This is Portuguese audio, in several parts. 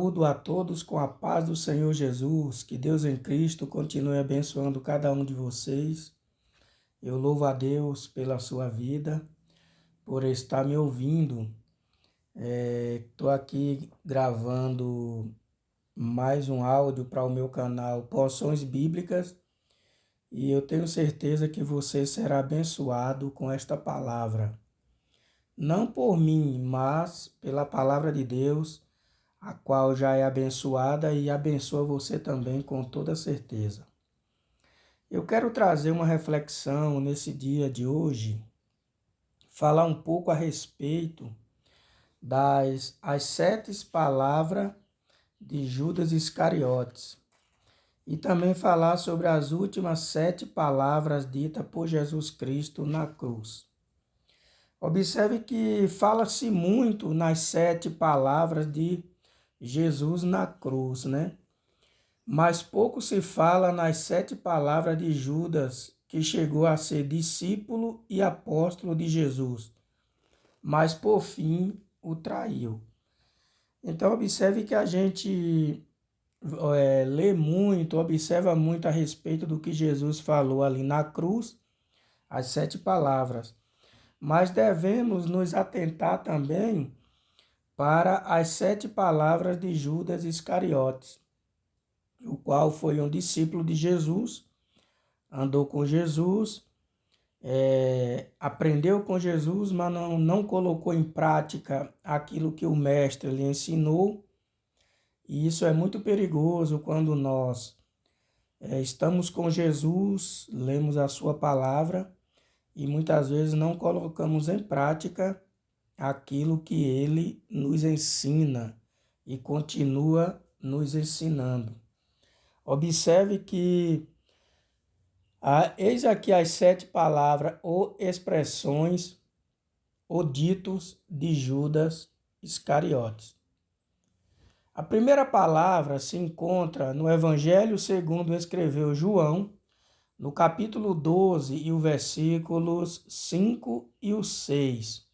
Saúdo a todos com a paz do Senhor Jesus. Que Deus em Cristo continue abençoando cada um de vocês. Eu louvo a Deus pela sua vida, por estar me ouvindo. Estou aqui gravando mais um áudio para o meu canal Porções Bíblicas e eu tenho certeza que você será abençoado com esta palavra. Não por mim, mas pela palavra de Deus, a qual já é abençoada e abençoa você também com toda certeza. Eu quero trazer uma reflexão nesse dia de hoje, falar um pouco a respeito das as 7 palavras de Judas Iscariotes e também falar sobre as últimas 7 palavras ditas por Jesus Cristo na cruz. Observe que fala-se muito nas 7 palavras de Jesus na cruz, né? Mas pouco se fala nas 7 palavras de Judas, que chegou a ser discípulo e apóstolo de Jesus, mas por fim o traiu. Então observe que a gente lê muito, observa muito a respeito do que Jesus falou ali na cruz, as 7 palavras. Mas devemos nos atentar também para as 7 palavras de Judas Iscariotes, o qual foi um discípulo de Jesus, andou com Jesus, aprendeu com Jesus, mas não colocou em prática aquilo que o mestre lhe ensinou. E isso é muito perigoso quando nós estamos com Jesus, lemos a sua palavra e muitas vezes não colocamos em prática aquilo que ele nos ensina e continua nos ensinando. Observe que eis aqui as 7 palavras ou expressões ou ditos de Judas Iscariotes. A primeira palavra se encontra no Evangelho segundo escreveu João, no capítulo 12 e os versículos 5 e o 6,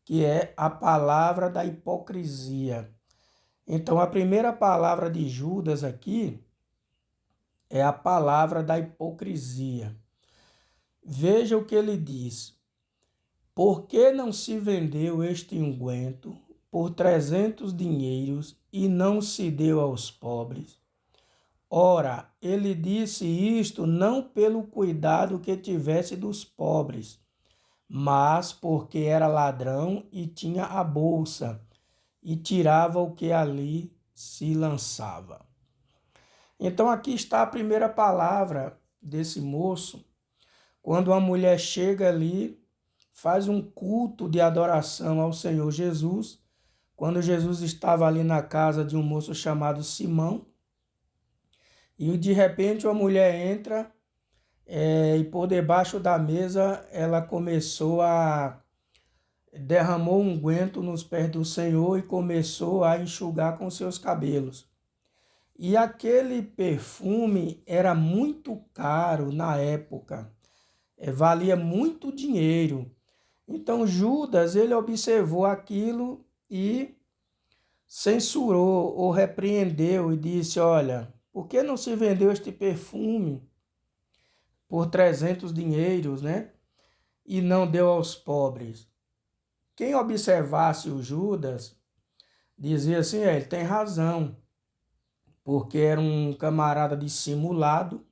que é a palavra da hipocrisia. Então, a primeira palavra de Judas aqui é a palavra da hipocrisia. Veja o que ele diz. Por que não se vendeu este unguento por 300 dinheiros e não se deu aos pobres? Ora, ele disse isto não pelo cuidado que tivesse dos pobres, mas porque era ladrão e tinha a bolsa e tirava o que ali se lançava. Então aqui está a primeira palavra desse moço, quando a mulher chega ali, faz um culto de adoração ao Senhor Jesus, quando Jesus estava ali na casa de um moço chamado Simão, e de repente uma mulher entra e por debaixo da mesa ela derramou um unguento nos pés do Senhor e começou a enxugar com seus cabelos. E aquele perfume era muito caro na época, valia muito dinheiro. Então Judas, ele observou aquilo e censurou ou repreendeu e disse, olha, por que não se vendeu este perfume por 300 dinheiros, né? E não deu aos pobres? Quem observasse o Judas dizia assim, ele tem razão, porque era um camarada dissimulado,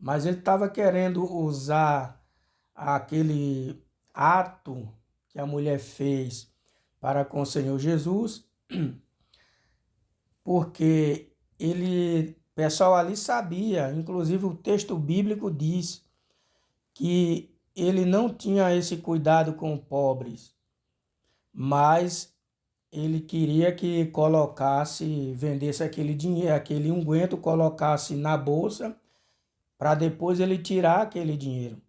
mas ele estava querendo usar aquele ato que a mulher fez para com o Senhor Jesus, porque o pessoal ali sabia, inclusive o texto bíblico diz que ele não tinha esse cuidado com pobres, mas ele queria que vendesse aquele dinheiro, aquele unguento, colocasse na bolsa, para depois ele tirar aquele dinheiro.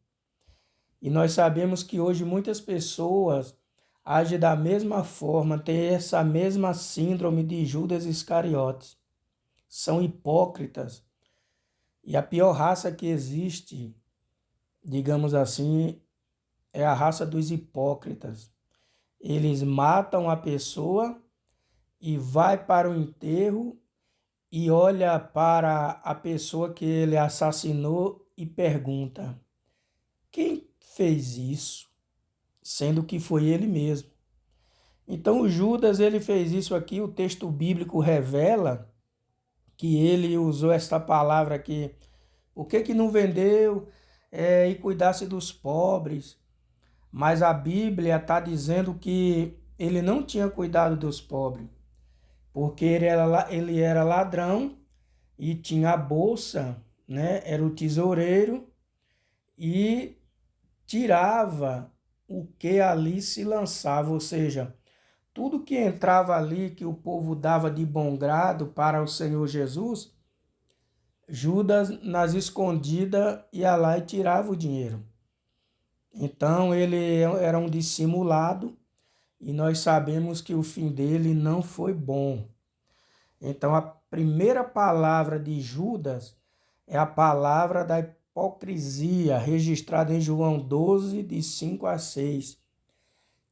E nós sabemos que hoje muitas pessoas agem da mesma forma, têm essa mesma síndrome de Judas Iscariotes. São hipócritas. E a pior raça que existe, digamos assim, é a raça dos hipócritas. Eles matam a pessoa e vai para o enterro e olha para a pessoa que ele assassinou e pergunta: quem fez isso? Sendo que foi ele mesmo. Então o Judas ele fez isso aqui, o texto bíblico revela que ele usou esta palavra aqui. Por que não vendeu e cuidasse dos pobres? Mas a Bíblia está dizendo que ele não tinha cuidado dos pobres, porque ele era ladrão e tinha a bolsa, né? Era o tesoureiro e tirava o que ali se lançava, ou seja, tudo que entrava ali que o povo dava de bom grado para o Senhor Jesus, Judas nas escondidas ia lá e tirava o dinheiro. Então ele era um dissimulado e nós sabemos que o fim dele não foi bom. Então a primeira palavra de Judas é a palavra da hipocrisia, registrada em João 12, de 5 a 6.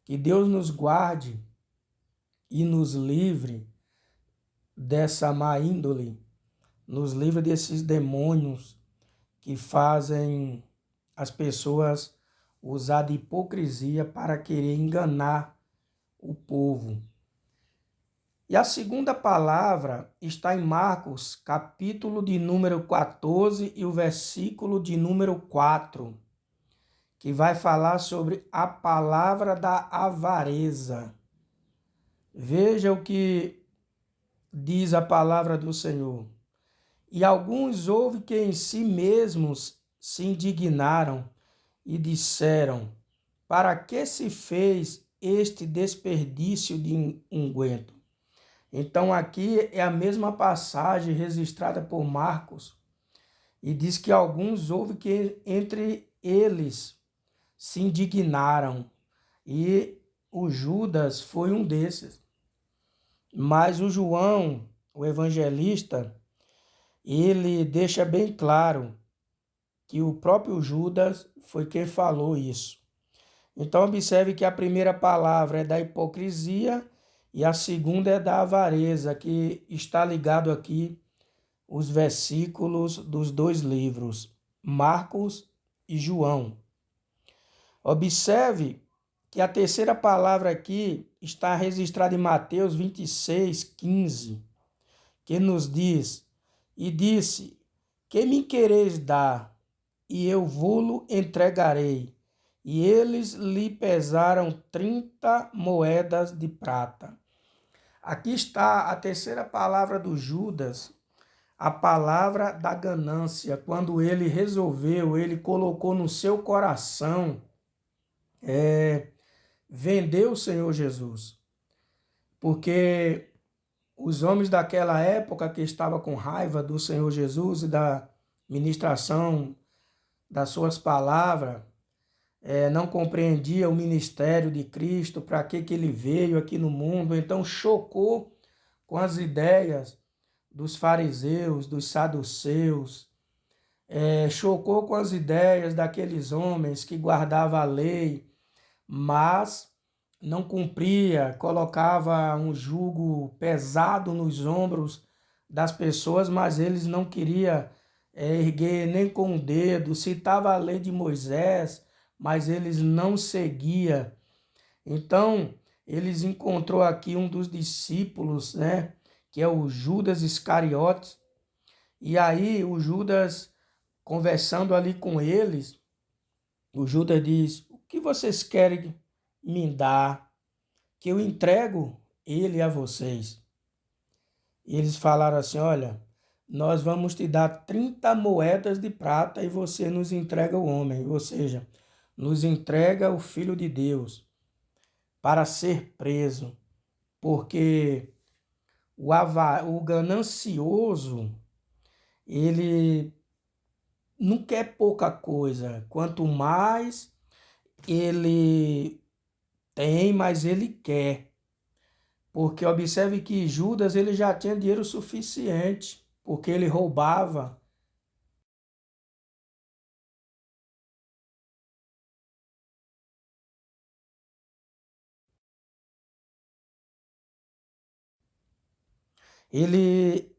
Que Deus nos guarde e nos livre dessa má índole, nos livre desses demônios que fazem as pessoas usar de hipocrisia para querer enganar o povo. E a segunda palavra está em Marcos, capítulo de número 14 e o versículo de número 4, que vai falar sobre a palavra da avareza. Veja o que diz a palavra do Senhor. E alguns houve que em si mesmos se indignaram e disseram: para que se fez este desperdício de unguento? Então aqui é a mesma passagem registrada por Marcos e diz que alguns houve que entre eles se indignaram e o Judas foi um desses. Mas o João, o evangelista, ele deixa bem claro que o próprio Judas foi quem falou isso. Então observe que a primeira palavra é da hipocrisia e a segunda é da avareza, que está ligado aqui os versículos dos dois livros, Marcos e João. Observe que a terceira palavra aqui está registrada em Mateus 26, 15, que nos diz: e disse, que me quereis dar? E eu vô-lo entregarei. E eles lhe pesaram 30 moedas de prata. Aqui está a terceira palavra do Judas, a palavra da ganância, quando ele resolveu, ele colocou no seu coração vender o Senhor Jesus. Porque os homens daquela época que estavam com raiva do Senhor Jesus e da ministração das suas palavras, não compreendia o ministério de Cristo, para que ele veio aqui no mundo, então chocou com as ideias dos fariseus, dos saduceus, chocou com as ideias daqueles homens que guardavam a lei, mas não cumpria, colocava um jugo pesado nos ombros das pessoas, mas eles não queriam erguer nem com o dedo, citava a lei de Moisés, mas eles não seguiam. Então, eles encontrou aqui um dos discípulos, né, que é o Judas Iscariotes, e aí o Judas, conversando ali com eles, o Judas diz: o que vocês querem me dar, que eu entrego ele a vocês? E eles falaram assim: olha, nós vamos te dar 30 moedas de prata e você nos entrega o homem, ou seja, nos entrega o Filho de Deus para ser preso, porque o ganancioso, ele não quer pouca coisa, quanto mais ele tem, mais ele quer. Porque observe que Judas ele já tinha dinheiro suficiente, porque ele roubava. Ele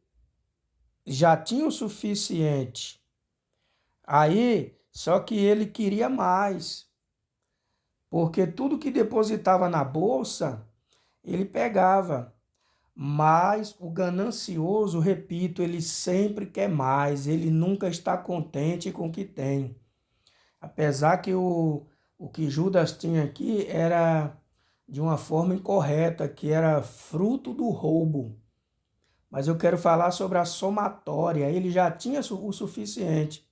já tinha o suficiente. Aí, só que ele queria mais, porque tudo que depositava na bolsa, ele pegava. Mas o ganancioso, repito, ele sempre quer mais, ele nunca está contente com o que tem. Apesar que o que Judas tinha aqui era de uma forma incorreta, que era fruto do roubo. Mas eu quero falar sobre a somatória. Ele já tinha o suficiente,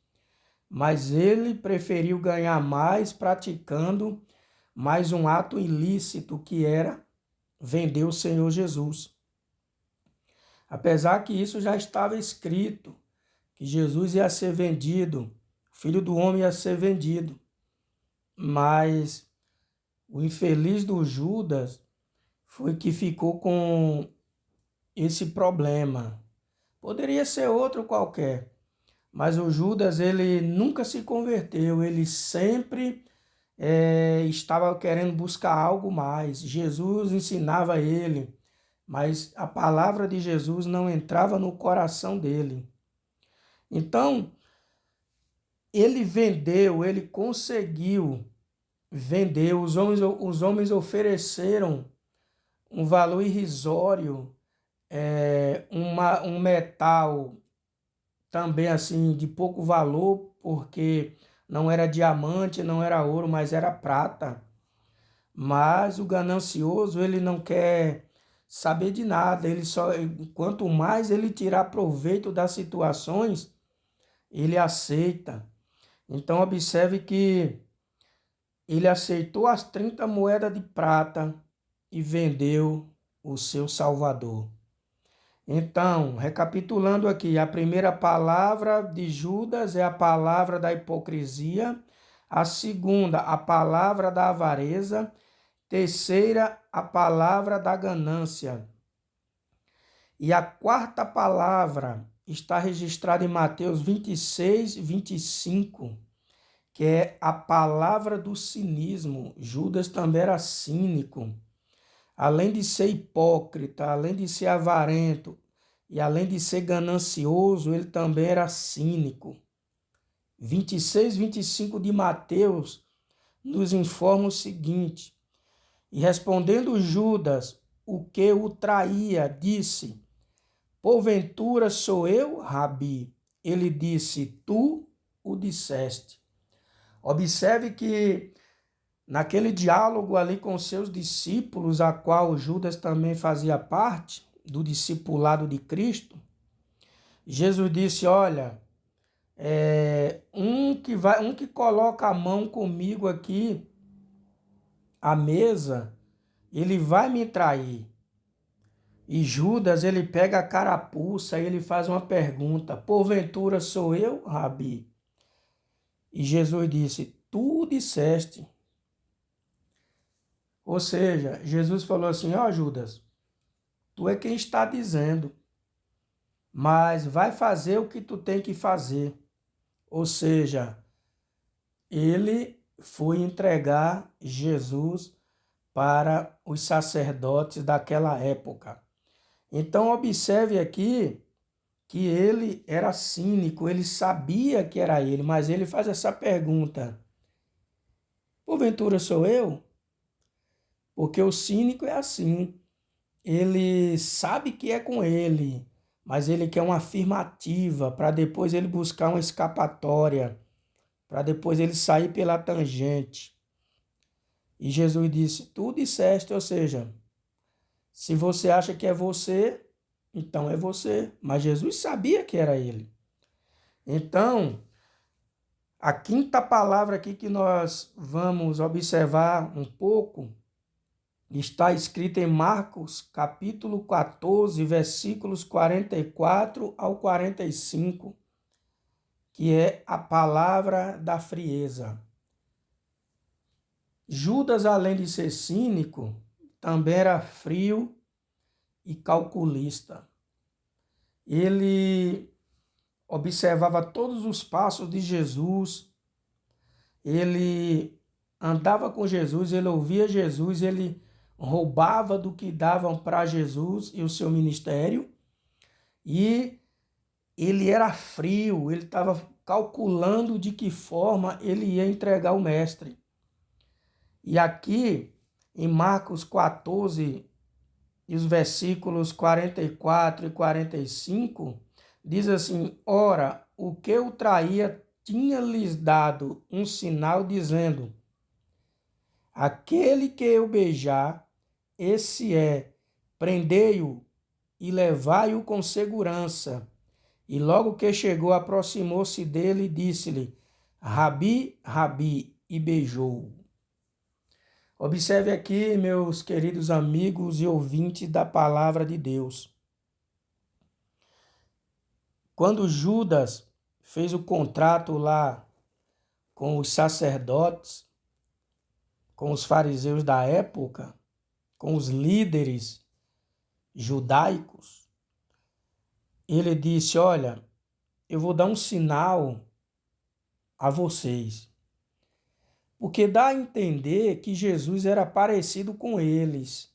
mas ele preferiu ganhar mais praticando mais um ato ilícito, que era vender o Senhor Jesus. Apesar que isso já estava escrito, que Jesus ia ser vendido, o Filho do Homem ia ser vendido. Mas o infeliz do Judas foi que ficou com esse problema. Poderia ser outro qualquer, mas o Judas, ele nunca se converteu, ele sempre estava querendo buscar algo mais. Jesus ensinava ele, mas a palavra de Jesus não entrava no coração dele. Então, ele vendeu, ele conseguiu vender. Os homens ofereceram um valor irrisório, um metal também assim de pouco valor, porque não era diamante, não era ouro, mas era prata. Mas o ganancioso, ele não quer saber de nada, ele só, quanto mais ele tirar proveito das situações, ele aceita. Então observe que ele aceitou as 30 moedas de prata e vendeu o seu Salvador. Então, recapitulando aqui, a primeira palavra de Judas é a palavra da hipocrisia, a segunda, a palavra da avareza, terceira, a palavra da ganância. E a quarta palavra está registrada em Mateus 26, 25, que é a palavra do cinismo. Judas também era cínico. Além de ser hipócrita, além de ser avarento e além de ser ganancioso, ele também era cínico. 26, 25 de Mateus nos informa o seguinte: e respondendo Judas, o que o traía, disse: porventura sou eu, Rabi? Ele disse: tu o disseste. Observe que naquele diálogo ali com seus discípulos, a qual Judas também fazia parte do discipulado de Cristo, Jesus disse: olha, um que coloca a mão comigo aqui à mesa, ele vai me trair. E Judas, ele pega a carapuça e ele faz uma pergunta: porventura sou eu, Rabi? E Jesus disse: tu disseste. Ou seja, Jesus falou assim: ó Judas, tu é quem está dizendo, mas vai fazer o que tu tem que fazer. Ou seja, ele foi entregar Jesus para os sacerdotes daquela época. Então observe aqui que ele era cínico, ele sabia que era ele, mas ele faz essa pergunta: porventura sou eu? Porque o cínico é assim, ele sabe que é com ele, mas ele quer uma afirmativa para depois ele buscar uma escapatória, para depois ele sair pela tangente. E Jesus disse: tu disseste, ou seja, se você acha que é você, então é você. Mas Jesus sabia que era ele. Então, a quinta palavra aqui que nós vamos observar um pouco está escrita em Marcos, capítulo 14, versículos 44 ao 45, que é a palavra da frieza. Judas, além de ser cínico, também era frio e calculista. Ele observava todos os passos de Jesus, ele andava com Jesus, ele ouvia Jesus, ele roubava do que davam para Jesus e o seu ministério, E ele era frio, ele estava calculando de que forma ele ia entregar o mestre. E aqui, em Marcos 14, e os versículos 44 e 45, diz assim: ora, o que o traía tinha-lhes dado um sinal, dizendo: aquele que eu beijar, esse é, prendei-o e levai-o com segurança. E logo que chegou, aproximou-se dele e disse-lhe: Rabi, Rabi, e beijou-o. Observe aqui, meus queridos amigos e ouvintes da palavra de Deus. Quando Judas fez o contrato lá com os sacerdotes, com os fariseus da época, com os líderes judaicos, ele disse: olha, eu vou dar um sinal a vocês. Porque dá a entender que Jesus era parecido com eles.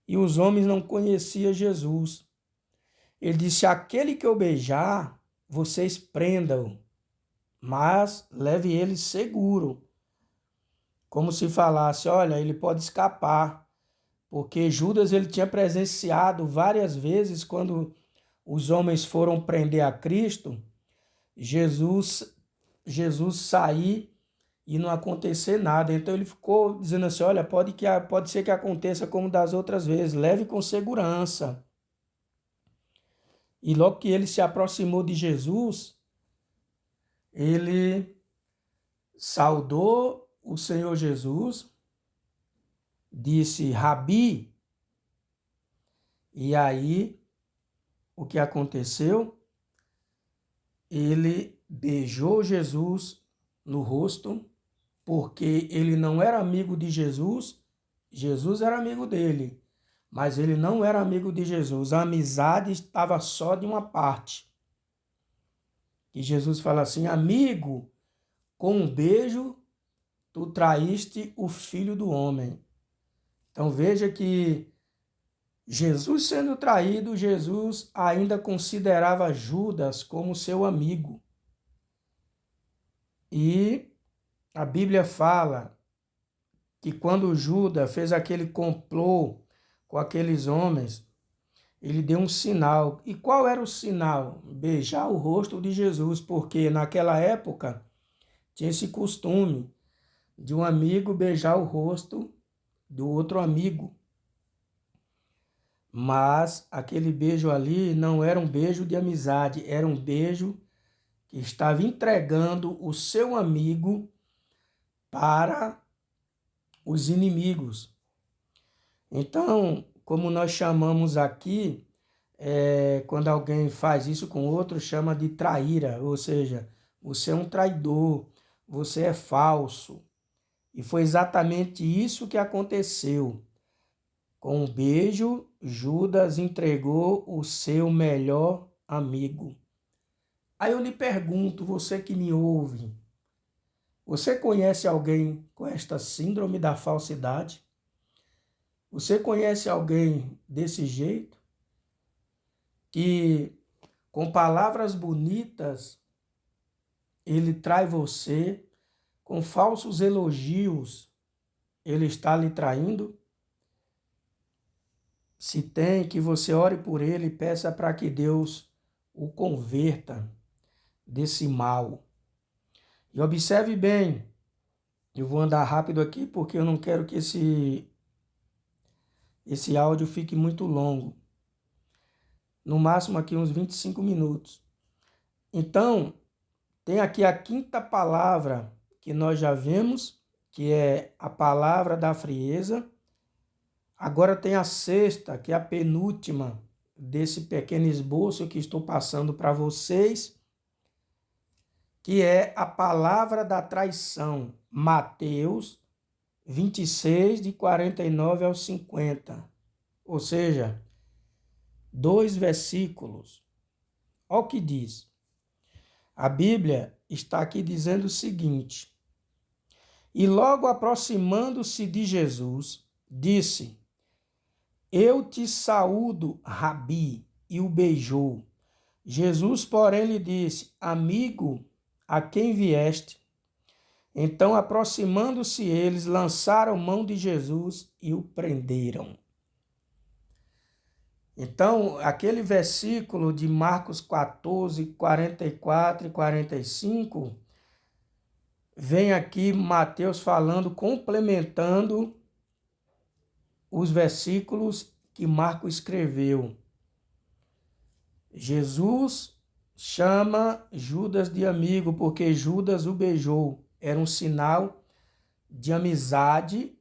E os homens não conheciam Jesus. Ele disse: aquele que eu beijar, vocês prendam, mas leve ele seguro. Como se falasse: olha, ele pode escapar. Porque Judas ele tinha presenciado várias vezes quando os homens foram prender a Cristo, Jesus sair e não acontecer nada. Então ele ficou dizendo assim: olha, pode ser que aconteça como das outras vezes, leve com segurança. E logo que ele se aproximou de Jesus, ele saudou o Senhor Jesus, disse: Rabi. E aí, o que aconteceu? Ele beijou Jesus no rosto, porque ele não era amigo de Jesus, Jesus era amigo dele, mas ele não era amigo de Jesus. A amizade estava só de uma parte. E Jesus fala assim: amigo, com um beijo tu traíste o filho do homem. Então veja que Jesus sendo traído, Jesus ainda considerava Judas como seu amigo. E a Bíblia fala que quando Judas fez aquele complô com aqueles homens, ele deu um sinal. E qual era o sinal? Beijar o rosto de Jesus, porque naquela época tinha esse costume de um amigo beijar o rosto do outro amigo. Mas aquele beijo ali não era um beijo de amizade, era um beijo que estava entregando o seu amigo para os inimigos. Então, como nós chamamos aqui, quando alguém faz isso com outro, chama de traíra, ou seja, você é um traidor, você é falso. E foi exatamente isso que aconteceu. Com um beijo, Judas entregou o seu melhor amigo. Aí eu lhe pergunto, você que me ouve, você conhece alguém com esta síndrome da falsidade? Você conhece alguém desse jeito? Que com palavras bonitas ele trai você, com falsos elogios ele está lhe traindo? Se tem, que você ore por ele e peça para que Deus o converta desse mal. E observe bem, eu vou andar rápido aqui porque eu não quero que esse áudio fique muito longo. No máximo aqui uns 25 minutos. Então, tem aqui a quinta palavra que nós já vimos, que é a palavra da frieza. Agora tem a sexta, que é a penúltima desse pequeno esboço que estou passando para vocês, que é a palavra da traição. Mateus 26, de 49 ao 50. Ou seja, 2 versículos. Olha o que diz. A Bíblia está aqui dizendo o seguinte: e logo aproximando-se de Jesus, disse: eu te saúdo, Rabi. e o beijou. Jesus, porém, lhe disse: Amigo, a quem vieste? Então, aproximando-se eles, lançaram mão de Jesus e o prenderam. Então, aquele versículo de Marcos 14, 44 e 45, vem aqui Mateus falando, complementando os versículos que Marcos escreveu. Jesus chama Judas de amigo porque Judas o beijou. Era um sinal de amizade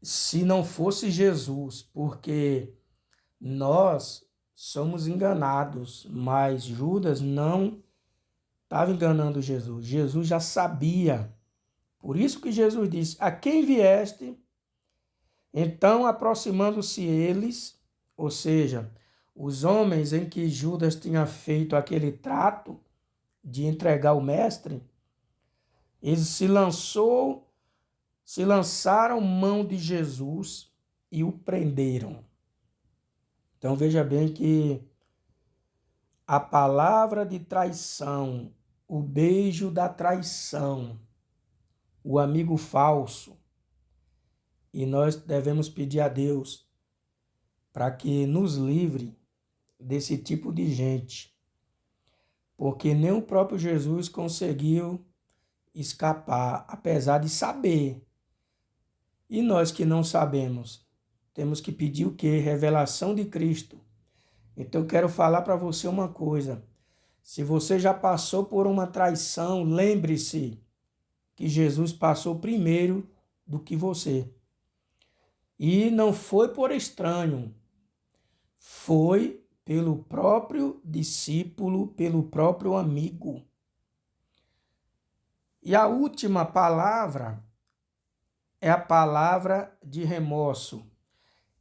se não fosse Jesus, porque nós somos enganados, mas Judas não estava enganando Jesus. Jesus já sabia. Por isso que Jesus disse: A quem vieste? Então, aproximando-se eles, ou seja, os homens em que Judas tinha feito aquele trato de entregar o mestre, eles se lançaram mão de Jesus e o prenderam. Então veja bem que a palavra de traição, o beijo da traição, o amigo falso, e nós devemos pedir a Deus para que nos livre desse tipo de gente, porque nem o próprio Jesus conseguiu escapar, apesar de saber. E nós que não sabemos, temos que pedir o quê? Revelação de Cristo. Então eu quero falar para você uma coisa. Se você já passou por uma traição, lembre-se que Jesus passou primeiro do que você. E não foi por estranho, foi pelo próprio discípulo, pelo próprio amigo. E a última palavra é a palavra de remorso.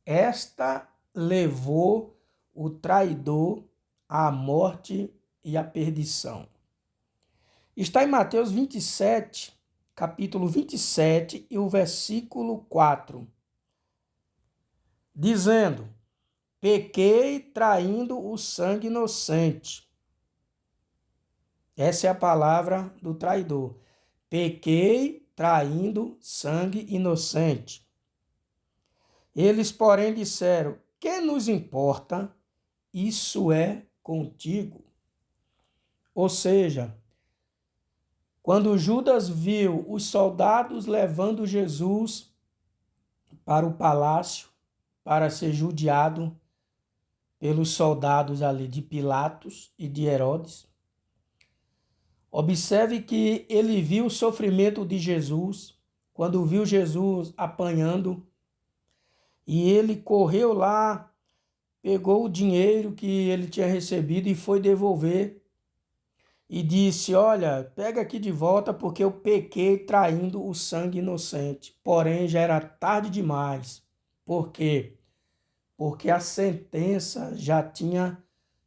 Esta levou o traidor à morte e à perdição. Está em Mateus 27, capítulo 27 e o versículo 4, dizendo: Pequei traindo o sangue inocente. Essa é a palavra do traidor. Pequei traindo sangue inocente. Eles, porém, disseram: Que nos importa? Isso é contigo. Ou seja, quando Judas viu os soldados levando Jesus para o palácio para ser judiado pelos soldados ali de Pilatos e de Herodes, observe que ele viu o sofrimento de Jesus, quando viu Jesus apanhando, e ele correu lá, pegou o dinheiro que ele tinha recebido e foi devolver. E disse: Olha, pega aqui de volta porque eu pequei traindo o sangue inocente. Porém, já era tarde demais. Por quê? Porque a sentença já tinha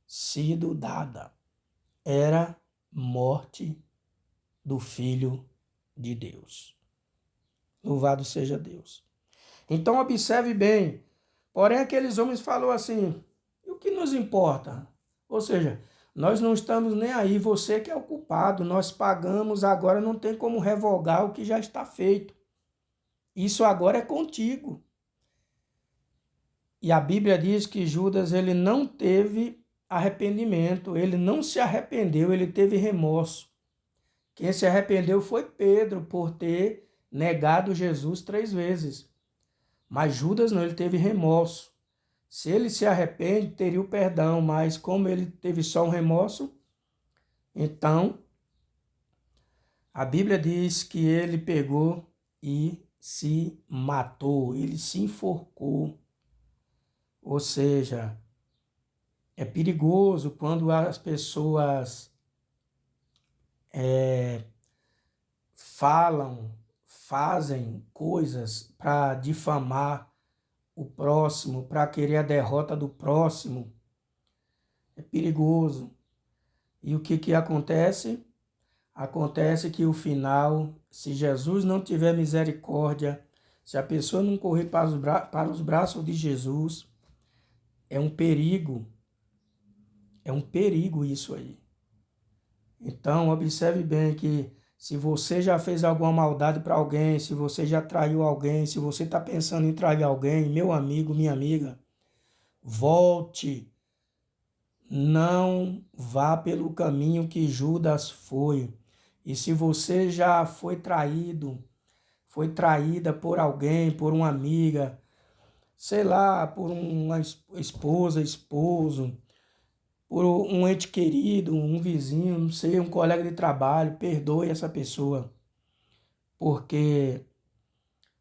sido dada. Era morte do Filho de Deus. Louvado seja Deus. Então observe bem. Porém, aqueles homens falaram assim: e o que nos importa? Ou seja, nós não estamos nem aí, você que é o culpado, nós pagamos, agora não tem como revogar o que já está feito. Isso agora é contigo. E a Bíblia diz que Judas ele não teve arrependimento, ele não se arrependeu, ele teve remorso. Quem se arrependeu foi Pedro por ter negado Jesus 3 vezes. Mas Judas não, ele teve remorso. Se ele se arrepende, teria o perdão, mas como ele teve só um remorso, então a Bíblia diz que ele pegou e se matou, ele se enforcou. Ou seja, é perigoso quando as pessoas fazem coisas para difamar o próximo, para querer a derrota do próximo. É perigoso. E o que acontece? Acontece que o final, se Jesus não tiver misericórdia, se a pessoa não correr para os braços de Jesus, É um perigo isso aí. Então, observe bem que se você já fez alguma maldade para alguém, se você já traiu alguém, se você está pensando em trair alguém, meu amigo, minha amiga, volte. Não vá pelo caminho que Judas foi. E se você já foi traído, foi traída por alguém, por uma amiga, sei lá, por uma esposa, esposo, por um ente querido, um vizinho, não sei, um colega de trabalho, perdoe essa pessoa, porque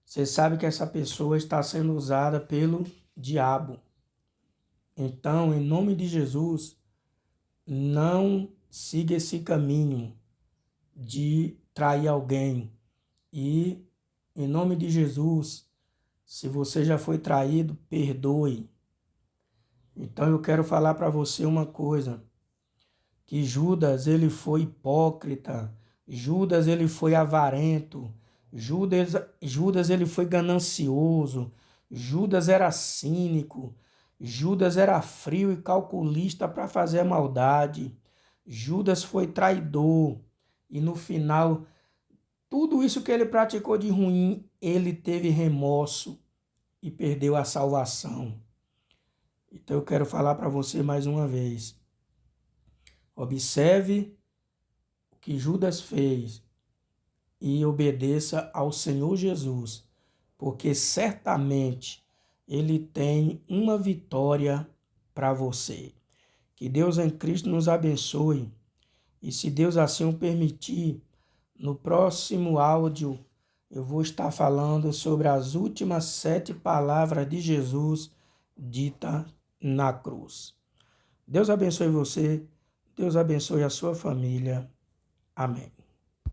você sabe que essa pessoa está sendo usada pelo diabo. Então, em nome de Jesus, não siga esse caminho de trair alguém. E, em nome de Jesus, se você já foi traído, perdoe. Então eu quero falar para você uma coisa, que Judas ele foi hipócrita, Judas ele foi avarento, Judas ele foi ganancioso, Judas era cínico, Judas era frio e calculista para fazer a maldade, Judas foi traidor e no final tudo isso que ele praticou de ruim, ele teve remorso e perdeu a salvação. Então eu quero falar para você mais uma vez. Observe o que Judas fez e obedeça ao Senhor Jesus, porque certamente ele tem uma vitória para você. Que Deus em Cristo nos abençoe e, se Deus assim o permitir, no próximo áudio eu vou estar falando sobre as últimas 7 palavras de Jesus dita na cruz. Deus abençoe você, Deus abençoe a sua família. Amém.